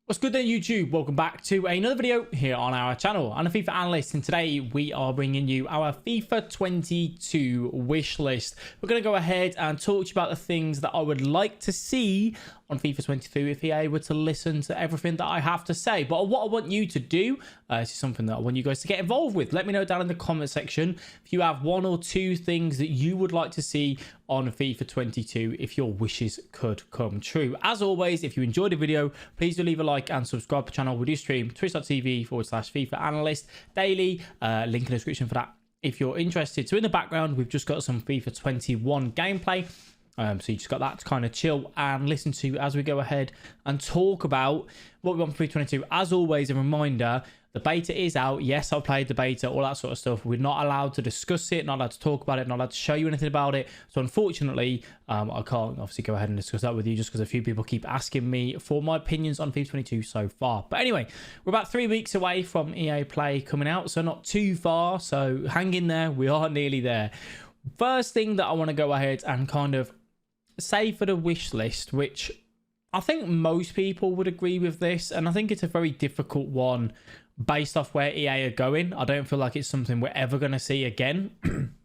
What's good then, YouTube? Welcome back to another video here on our channel. I'm a FIFA Analyst, and today we are bringing you our FIFA 22 wish list. We're going to go ahead and talk to you about the things that I would like to see on FIFA 22 if EA were to listen to everything that I have to say. But what I want you to do, this is something that I want you guys to get involved with. Let me know down in the comment section if you have one or two things that you would like to see on FIFA 22 if your wishes could come true. As always, if you enjoyed the video, please do leave a like and subscribe to the channel. We do stream twitch.tv/FIFA Analyst daily. Link in the description for that if you're interested. So in the background, we've just got some FIFA 21 gameplay. So you just got that to kind of chill and listen to as we go ahead and talk about what we want for FIFA 22. As always, a reminder, the beta is out. Yes, I've played the beta, all that sort of stuff. We're not allowed to discuss it, not allowed to talk about it, not allowed to show you anything about it. So unfortunately, I can't obviously go ahead and discuss that with you just because a few people keep asking me for my opinions on FIFA 22 so far. But anyway, we're about 3 weeks away from EA Play coming out, so not too far. So hang in there. We are nearly there. First thing that I want to go ahead and kind of say for the wish list, which I think most people would agree with this, and I think it's a very difficult one based off where EA are going. I don't feel like it's something we're ever going to see again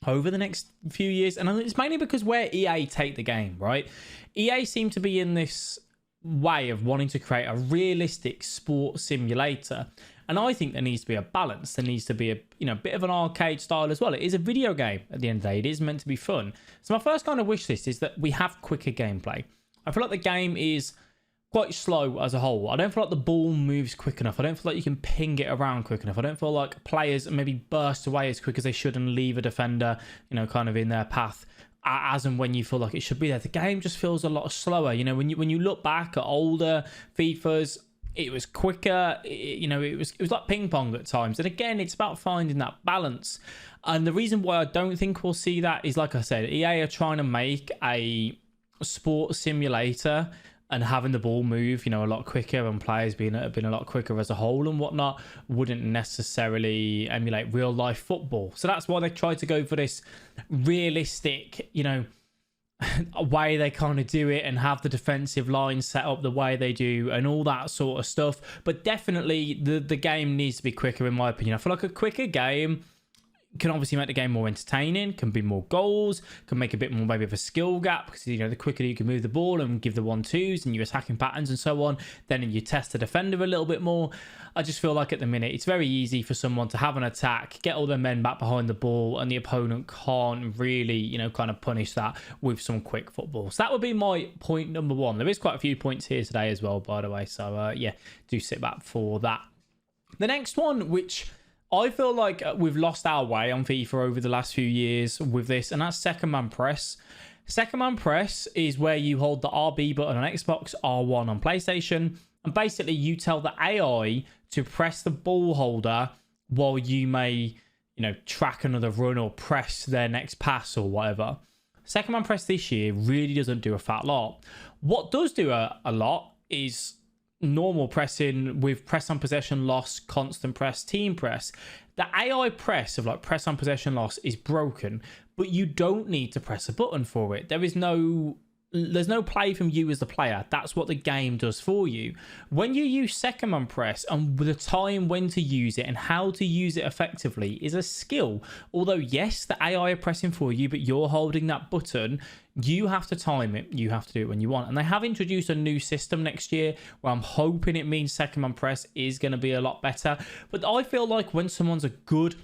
over the next few years, and it's mainly because where EA take the game, right? EA seem to be in this way of wanting to create a realistic sport simulator, and I think there needs to be a balance. There needs to be a bit of an arcade style as well. It is a video game at the end of the day. It is meant to be fun. So my first kind of wish list is that we have quicker gameplay. I feel like the game is quite slow as a whole. I don't feel like the ball moves quick enough. I don't feel like you can ping it around quick enough. I don't feel like players maybe burst away as quick as they should and leave a defender, kind of in their path as and when you feel like it should be there. The game just feels a lot slower. When you look back at older FIFAs, it was quicker. It was like ping pong at times. And again, it's about finding that balance. And the reason why I don't think we'll see that is, like I said, EA are trying to make a sport simulator, and having the ball move, a lot quicker, and players being a lot quicker as a whole and whatnot wouldn't necessarily emulate real life football. So that's why they tried to go for this realistic, way they kind of do it and have the defensive line set up the way they do and all that sort of stuff. But definitely the game needs to be quicker, in my opinion. I feel like a quicker game can obviously make the game more entertaining, can be more goals, can make a bit more maybe of a skill gap, because the quicker you can move the ball and give the 1-2s and your attacking patterns and so on, then you test the defender a little bit more. I just feel like at the minute it's very easy for someone to have an attack, get all their men back behind the ball, and the opponent can't really kind of punish that with some quick football. So that would be my point number one. There is quite a few points here today as well, by the way, so yeah, do sit back for that. The next one, which I feel like we've lost our way on FIFA over the last few years with this, and that's second man press. Second man press is where you hold the RB button on Xbox, R1 on PlayStation, and basically you tell the AI to press the ball holder while you may, track another run or press their next pass or whatever. Second man press this year really doesn't do a fat lot. What does do a lot is normal pressing with press on possession loss, constant press, team press. The AI press of like press on possession loss is broken, but you don't need to press a button for it. There's no play from you as the player. That's what the game does for you. When you use second man press, and the time when to use it and how to use it effectively is a skill. Although yes, the AI are pressing for you, but you're holding that button, you have to time it. You have to do it when you want. And they have introduced a new system next year where I'm hoping it means second man press is going to be a lot better. But I feel like when someone's a good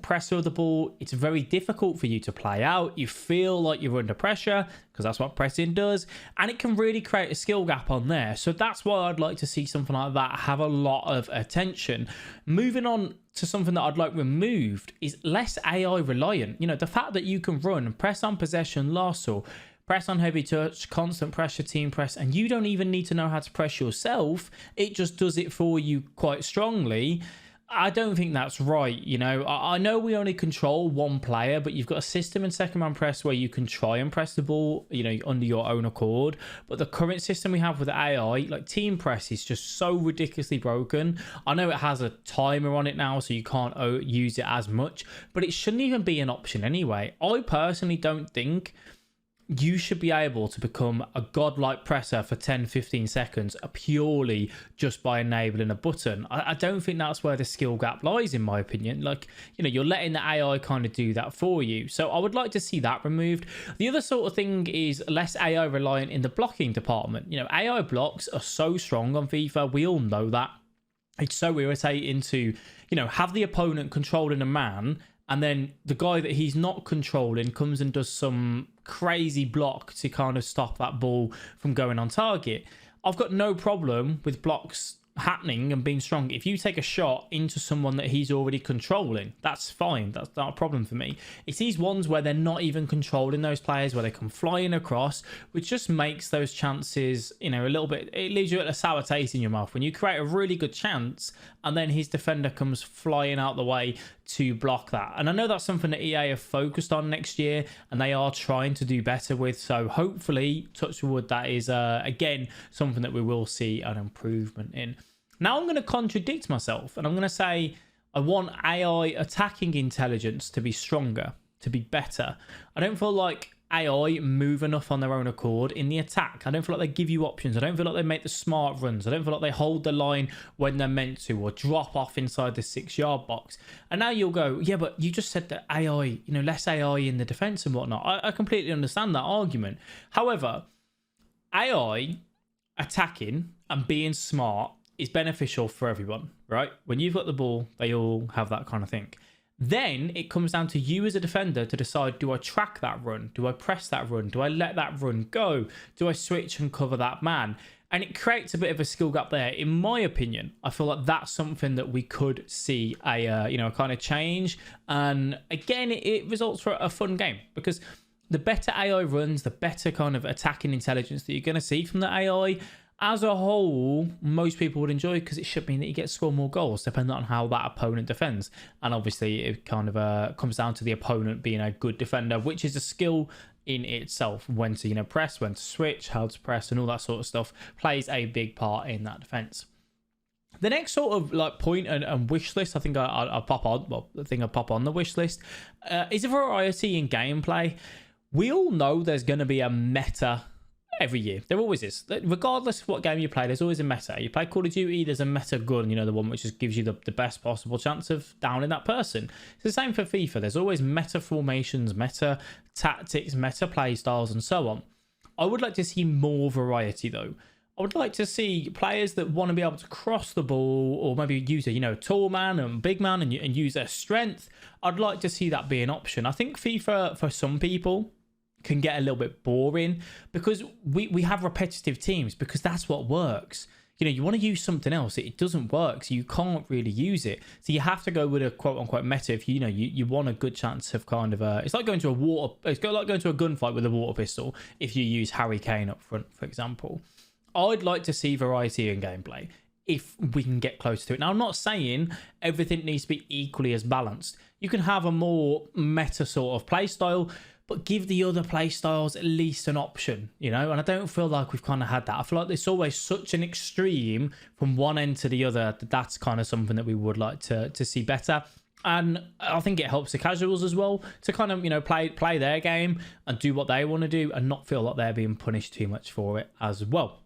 presser of the ball, it's very difficult for you to play out. You feel like you're under pressure because that's what pressing does, and it can really create a skill gap on there. So that's why I'd like to see something like that have a lot of attention. Moving on to something that I'd like removed is less AI reliant. The fact that you can run press on possession loss or press on heavy touch, constant pressure, team press, and you don't even need to know how to press yourself. It just does it for you quite strongly. I don't think that's right. I know we only control one player, but you've got a system in second man press where you can try and press the ball, under your own accord. But the current system we have with AI, like team press, is just so ridiculously broken. I know it has a timer on it now, so you can't use it as much, but it shouldn't even be an option anyway. I personally don't think you should be able to become a godlike presser for 10-15 seconds purely just by enabling a button. I don't think that's where the skill gap lies, in my opinion. Like, you know, you're letting the AI kind of do that for you. So I would like to see that removed. The other sort of thing is less AI reliant in the blocking department. You know, AI blocks are so strong on FIFA. We all know that. It's so irritating to, you know, have the opponent controlling a man, and then the guy that he's not controlling comes and does some crazy block to kind of stop that ball from going on target. I've got no problem with blocks happening and being strong. If you take a shot into someone that he's already controlling, that's fine. That's not a problem for me. It's these ones where they're not even controlling those players, where they come flying across, which just makes those chances, you know, a little bit, it leaves you at a sour taste in your mouth when you create a really good chance and then his defender comes flying out the way to block that. And I know that's something that EA have focused on next year and they are trying to do better with. So hopefully, touch wood, that is again something that we will see an improvement in. Now I'm going to contradict myself and I'm going to say I want AI attacking intelligence to be stronger, to be better. I don't feel like AI move enough on their own accord in the attack. I don't feel like they give you options. I don't feel like they make the smart runs. I don't feel like they hold the line when they're meant to or drop off inside the 6-yard box. And now you'll go, yeah, but you just said that AI, you know, less AI in the defense and whatnot. I completely understand that argument. However, AI attacking and being smart is beneficial for everyone, right? When you've got the ball, they all have that kind of thing. Then it comes down to you as a defender to decide, do I track that run? Do I press that run? Do I let that run go? Do I switch and cover that man? And it creates a bit of a skill gap there. In my opinion, I feel like that's something that we could see a you know, kind of change. And again, it results for a fun game, because the better AI runs, the better kind of attacking intelligence that you're going to see from the AI. As a whole, most people would enjoy, because it should mean that you get to score more goals depending on how that opponent defends. And obviously it kind of comes down to the opponent being a good defender, which is a skill in itself. When to, you know, press, when to switch, how to press, and all that sort of stuff plays a big part in that defense. The next sort of like point and wish list, I think I'll pop on. Well, I think I'll pop on the wish list is a variety in gameplay. We all know there's going to be a meta every year. There always is. Regardless of what game you play, there's always a meta. You play Call of Duty, there's a meta gun, you know, the one which just gives you the best possible chance of downing that person. It's the same for FIFA. There's always meta formations, meta tactics, meta play styles, and so on. I would like to see more variety, though. I would like to see players that want to be able to cross the ball, or maybe use a, you know, tall man and big man and use their strength. I'd like to see that be an option. I think FIFA, for some people, can get a little bit boring, because we have repetitive teams, because that's what works. You know, you want to use something else, it doesn't work, so you can't really use it. So you have to go with a quote-unquote meta if you want a good chance of kind of it's like going to it's like going to a gunfight with a water pistol if you use Harry Kane up front, for example. I'd like to see variety in gameplay if we can get close to it. Now, I'm not saying everything needs to be equally as balanced. You can have a more meta sort of play style, but give the other play styles at least an option, you know? And I don't feel like we've kind of had that. I feel like there's always such an extreme from one end to the other that that's kind of something that we would like to see better. And I think it helps the casuals as well to kind of, you know, play their game and do what they want to do and not feel like they're being punished too much for it as well.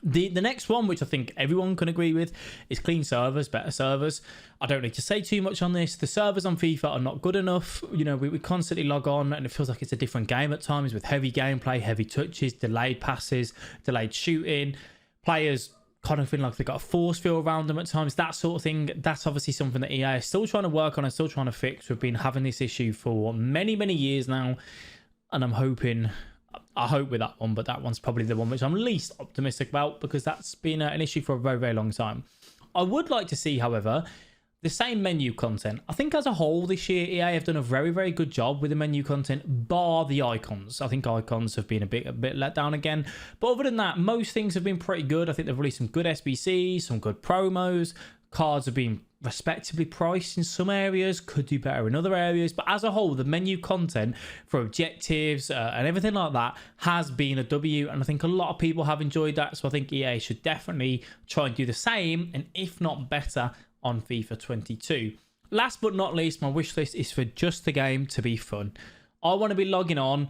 The next one, which I think everyone can agree with, is clean servers, better servers. I don't need to say too much on this. The servers on FIFA are not good enough. You know, we constantly log on and it feels like it's a different game at times, with heavy gameplay, heavy touches, delayed passes, delayed shooting, players kind of feeling like they've got a force field around them at times, that sort of thing. That's obviously something that EA is still trying to work on and still trying to fix. We've been having this issue for many, many years now, and I hope with that one, but that one's probably the one which I'm least optimistic about, because that's been an issue for a very, very long time. I would like to see, however, the same menu content. I think as a whole this year, EA have done a very, very good job with the menu content, bar the icons. I think icons have been a bit let down again. But other than that, most things have been pretty good. I think they've released some good SBCs, some good promos. Cards have been respectively priced in some areas, could do better in other areas, but as a whole, the menu content for objectives and everything like that has been a W, and I think a lot of people have enjoyed that. So I think EA should definitely try and do the same, and if not better, on FIFA 22. Last but not least, my wish list is for just the game to be fun. I want to be logging on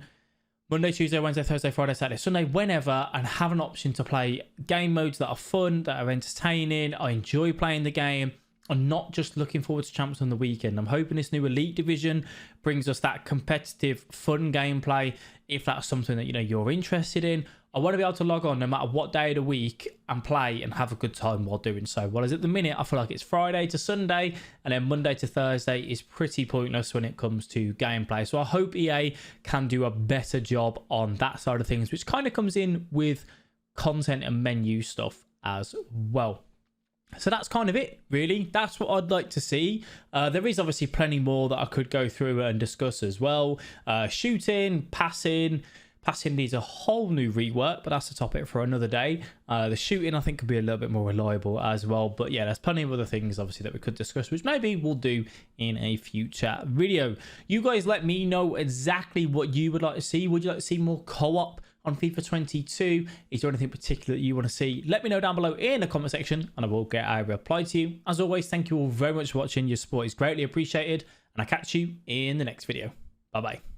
Monday, Tuesday, Wednesday, Thursday, Friday, Saturday, Sunday, whenever, and have an option to play game modes that are fun, that are entertaining. I enjoy playing the game. I'm not just looking forward to Champs on the weekend. I'm hoping this new Elite Division brings us that competitive, fun gameplay. If that's something that, you know, you're interested in, I want to be able to log on no matter what day of the week and play and have a good time while doing so. Whereas at the minute, I feel like it's Friday to Sunday and then Monday to Thursday is pretty pointless when it comes to gameplay. So I hope EA can do a better job on that side of things, which kind of comes in with content and menu stuff as well. So that's kind of it, really. That's what I'd like to see. There is obviously plenty more that I could go through and discuss as well. Shooting, passing needs a whole new rework, but that's a topic for another day. The shooting, I think, could be a little bit more reliable as well. But yeah, there's plenty of other things, obviously, that we could discuss, which maybe we'll do in a future video. You guys let me know exactly what you would like to see. Would you like to see more co-op on FIFA 22? Is there anything particular that you want to see? Let me know down below in the comment section and I will get a reply to you. As always, thank you all very much for watching. Your support is greatly appreciated and I'll catch you in the next video. Bye bye.